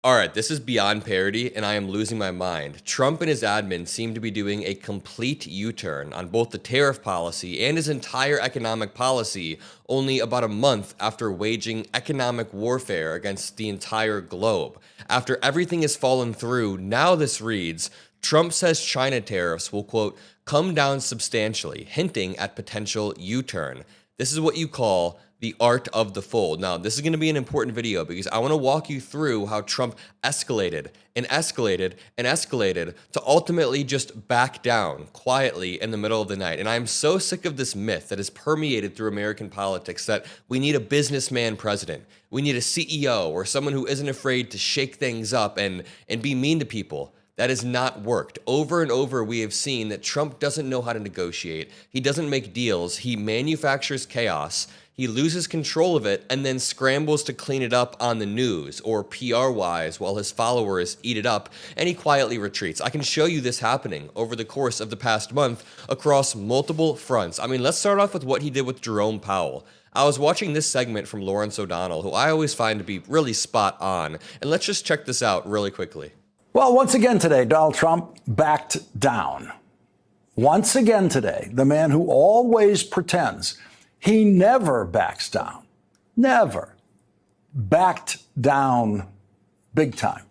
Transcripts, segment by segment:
All right, this is beyond parody, and I am losing my mind. Trump and his admin seem to be doing a complete U-turn on both the tariff policy and his entire economic policy only about a month after waging economic warfare against the entire globe. After everything has fallen through, now this reads, Trump says China tariffs will, quote, come down substantially, hinting at potential U-turn. This is what you call the art of the fold. Now, this is going to be an important video because I want to walk you through how Trump escalated and escalated and escalated to ultimately just back down quietly in the middle of the night. And I'm so sick of this myth that has permeated through American politics that we need a businessman president. We need a CEO or someone who isn't afraid to shake things up and be mean to people. That has not worked. Over and over, we have seen that Trump doesn't know how to negotiate. He doesn't make deals. He manufactures chaos. He loses control of it and then scrambles to clean it up on the news or PR-wise while his followers eat it up, and he quietly retreats. I can show you this happening over the course of the past month across multiple fronts. I mean, let's start off with what he did with Jerome Powell. I was watching this segment from Lawrence O'Donnell, who I always find to be really spot on, and let's just check this out really quickly. Well, once again today, Donald Trump backed down. Once again today, the man who always pretends he never backs down, never backed down big time.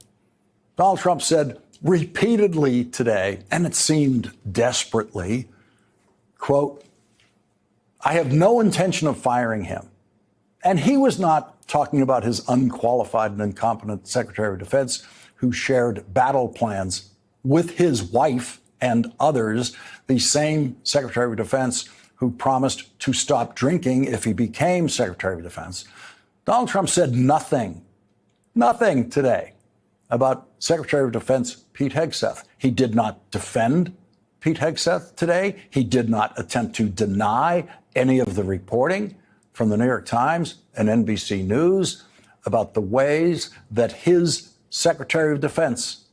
Donald Trump said repeatedly today, and it seemed desperately, quote, I have no intention of firing him. And he was not talking about his unqualified and incompetent Secretary of Defense who shared battle plans with his wife and others, the same Secretary of Defense who promised to stop drinking if he became Secretary of Defense. Donald Trump said nothing today about Secretary of Defense Pete Hegseth. He did not defend Pete Hegseth today. He did not attempt to deny any of the reporting from the New York Times and NBC News about the ways that his Secretary of Defense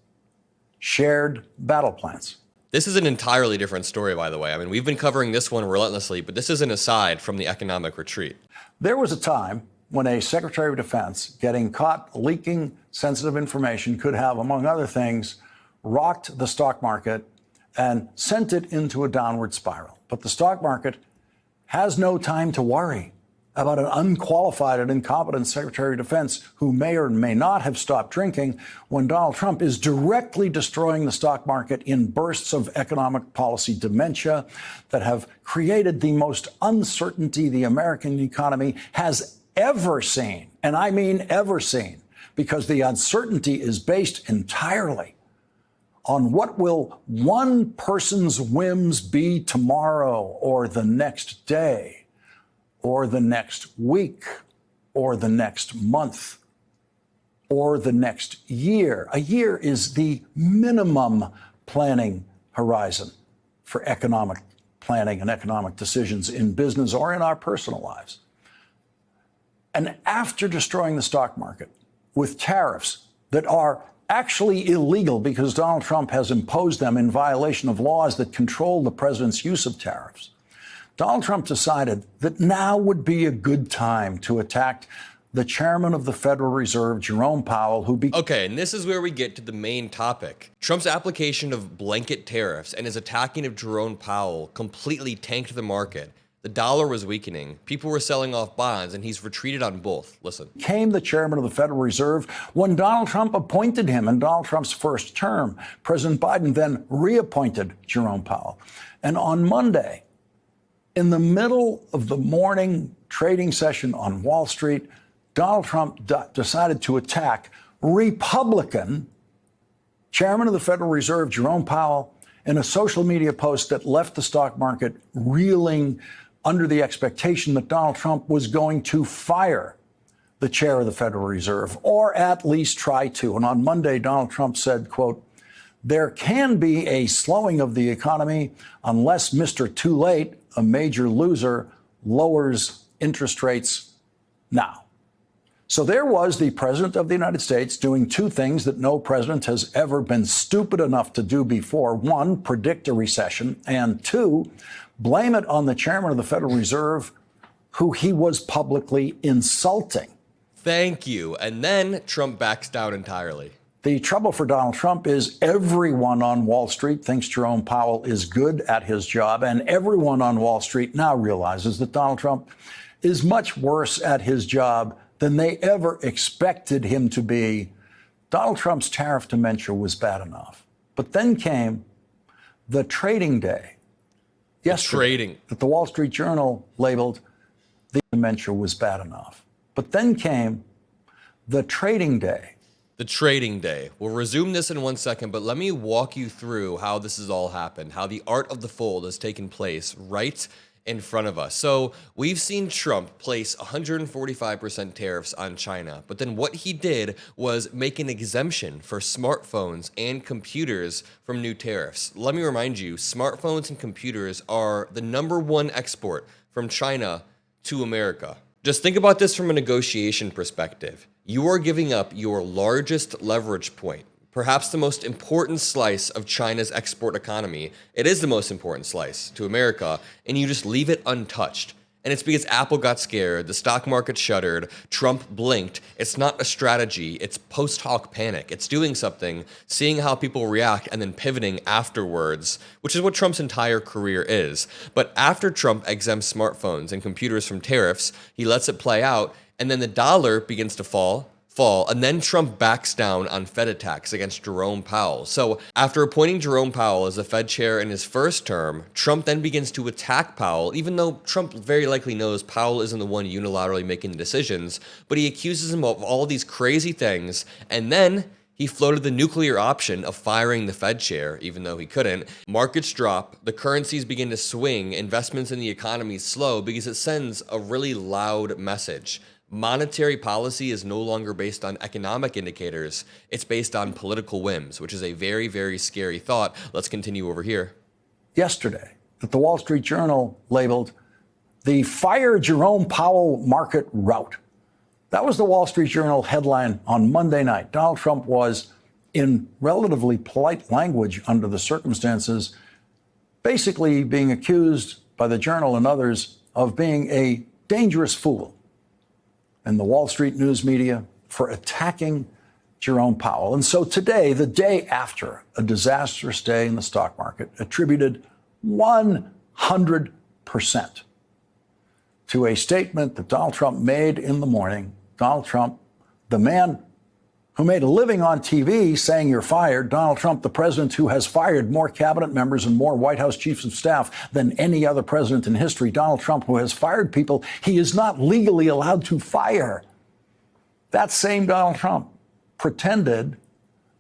shared battle plans. This is an entirely different story, by the way. I mean, we've been covering this one relentlessly, but this is an aside from the economic retreat. There was a time when a Secretary of Defense getting caught leaking sensitive information could have, among other things, rocked the stock market and sent it into a downward spiral. But the stock market has no time to worry about an unqualified and incompetent Secretary of Defense who may or may not have stopped drinking when Donald Trump is directly destroying the stock market in bursts of economic policy dementia that have created the most uncertainty the American economy has ever seen. And I mean ever seen, because the uncertainty is based entirely on what will one person's whims be tomorrow or the next day, or the next week, or the next month, or the next year. A year is the minimum planning horizon for economic planning and economic decisions in business or in our personal lives. And after destroying the stock market with tariffs that are actually illegal because Donald Trump has imposed them in violation of laws that control the president's use of tariffs, Donald Trump decided that now would be a good time to attack the chairman of the Federal Reserve, Jerome Powell, Okay, and this is where we get to the main topic. Trump's application of blanket tariffs and his attacking of Jerome Powell completely tanked the market. The dollar was weakening, people were selling off bonds, and he's retreated on both. Listen. Became the chairman of the Federal Reserve when Donald Trump appointed him in Donald Trump's first term. President Biden then reappointed Jerome Powell. And on Monday, in the middle of the morning trading session on Wall Street, Donald Trump decided to attack Republican chairman of the Federal Reserve, Jerome Powell, in a social media post that left the stock market reeling under the expectation that Donald Trump was going to fire the chair of the Federal Reserve, or at least try to. And on Monday, Donald Trump said, quote, there can be a slowing of the economy unless Mr. Too Late, a major loser, lowers interest rates now. So there was the president of the United States doing two things that no president has ever been stupid enough to do before. One, predict a recession, and two, blame it on the chairman of the Federal Reserve, who he was publicly insulting. Thank you. And then Trump backs down entirely. The trouble for Donald Trump is everyone on Wall Street thinks Jerome Powell is good at his job, and everyone on Wall Street now realizes that Donald Trump is much worse at his job than they ever expected him to be. Donald Trump's tariff dementia was bad enough. But then came the trading day. Yesterday, that the Wall Street Journal labeled the dementia was bad enough. But then came the trading day. The trading day. We'll resume this in 1 second, but let me walk you through how this has all happened, how the art of the fold has taken place right in front of us. So we've seen Trump place 145% tariffs on China, but then what he did was make an exemption for smartphones and computers from new tariffs. Let me remind you, smartphones and computers are the #1 export from China to America. Just think about this from a negotiation perspective. You are giving up your largest leverage point, perhaps the most important slice of China's export economy. It is the most important slice to America, and you just leave it untouched. And it's because Apple got scared, the stock market shuddered, Trump blinked. It's not a strategy, it's post hoc panic. It's doing something, seeing how people react, and then pivoting afterwards, which is what Trump's entire career is. But after Trump exempts smartphones and computers from tariffs, he lets it play out, and then the dollar begins to fall, and then Trump backs down on Fed attacks against Jerome Powell. So after appointing Jerome Powell as the Fed chair in his first term, Trump then begins to attack Powell, even though Trump very likely knows Powell isn't the one unilaterally making the decisions, but he accuses him of all these crazy things, and then he floated the nuclear option of firing the Fed chair, even though he couldn't. Markets drop, the currencies begin to swing, investments in the economy slow because it sends a really loud message. Monetary policy is no longer based on economic indicators. It's based on political whims, which is a very, very scary thought. Let's continue over here. Yesterday, that the Wall Street Journal labeled the fire Jerome Powell market rout. That was the Wall Street Journal headline on Monday night. Donald Trump was, in relatively polite language under the circumstances, basically being accused by the Journal and others of being a dangerous fool in the Wall Street news media for attacking Jerome Powell. And so today, the day after a disastrous day in the stock market, attributed 100% to a statement that Donald Trump made in the morning. Donald Trump, the man who made a living on TV saying you're fired, Donald Trump, the president who has fired more cabinet members and more White House chiefs of staff than any other president in history, Donald Trump, who has fired people he is not legally allowed to fire. That same Donald Trump pretended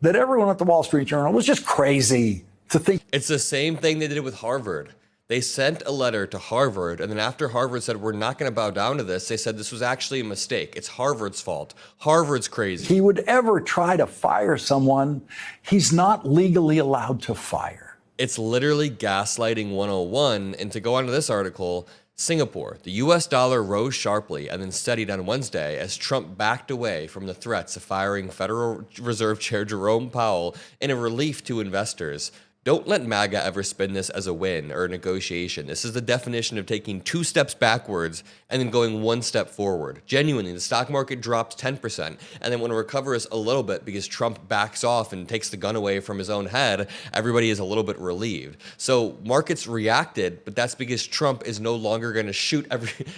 that everyone at the Wall Street Journal was just crazy to think. It's the same thing they did with Harvard. They sent a letter to Harvard, and then after Harvard said, we're not going to bow down to this, they said this was actually a mistake. It's Harvard's fault. Harvard's crazy. He would ever try to fire someone he's not legally allowed to fire. It's literally gaslighting 101. And to go on to this article, Singapore, the US dollar rose sharply and then steadied on Wednesday as Trump backed away from the threats of firing Federal Reserve Chair Jerome Powell in a relief to investors. Don't let MAGA ever spin this as a win or a negotiation. This is the definition of taking 2 steps backwards and then going 1 step forward. Genuinely, the stock market drops 10%, and then when it recovers a little bit because Trump backs off and takes the gun away from his own head, everybody is a little bit relieved. So markets reacted, but that's because Trump is no longer going to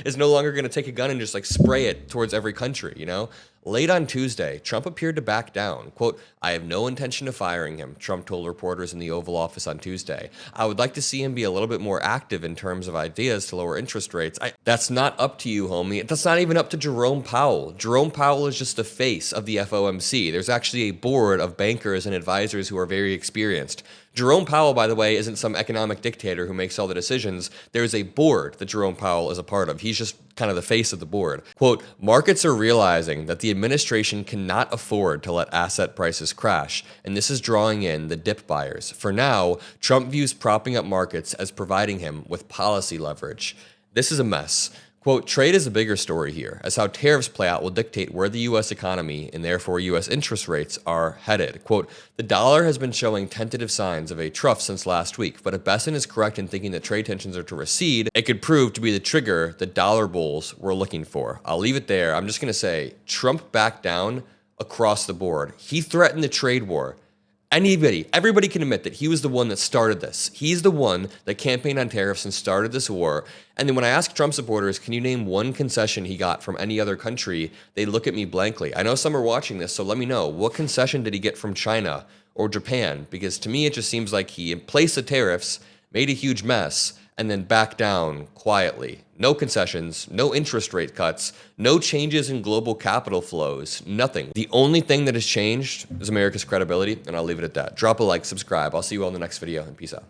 is no longer going to take a gun and just like spray it towards every country, you know? Late on Tuesday, Trump appeared to back down. Quote, I have no intention of firing him, Trump told reporters in the Oval Office on Tuesday. I would like to see him be a little bit more active in terms of ideas to lower interest rates. That's not up to you, homie. That's not even up to Jerome Powell. Jerome Powell is just the face of the FOMC. There's actually a board of bankers and advisors who are very experienced. Jerome Powell, by the way, isn't some economic dictator who makes all the decisions. There is a board that Jerome Powell is a part of. He's just kind of the face of the board. Quote, markets are realizing that the administration cannot afford to let asset prices crash, and this is drawing in the dip buyers. For now, Trump views propping up markets as providing him with policy leverage. This is a mess. Quote, trade is a bigger story here, as how tariffs play out will dictate where the U.S. economy and therefore U.S. interest rates are headed. Quote, the dollar has been showing tentative signs of a trough since last week, but if Besson is correct in thinking that trade tensions are to recede, it could prove to be the trigger the dollar bulls were looking for. I'll leave it there. I'm just going to say Trump backed down across the board. He threatened the trade war. Everybody can admit that he was the one that started this. He's the one that campaigned on tariffs and started this war. And then when I ask Trump supporters, can you name one concession he got from any other country? They look at me blankly. I know some are watching this, so let me know. What concession did he get from China or Japan? Because to me, it just seems like he, in place of tariffs, made a huge mess and then backed down quietly. No concessions, no interest rate cuts, no changes in global capital flows, nothing. The only thing that has changed is America's credibility, and I'll leave it at that. Drop a like, subscribe. I'll see you all in the next video, and peace out.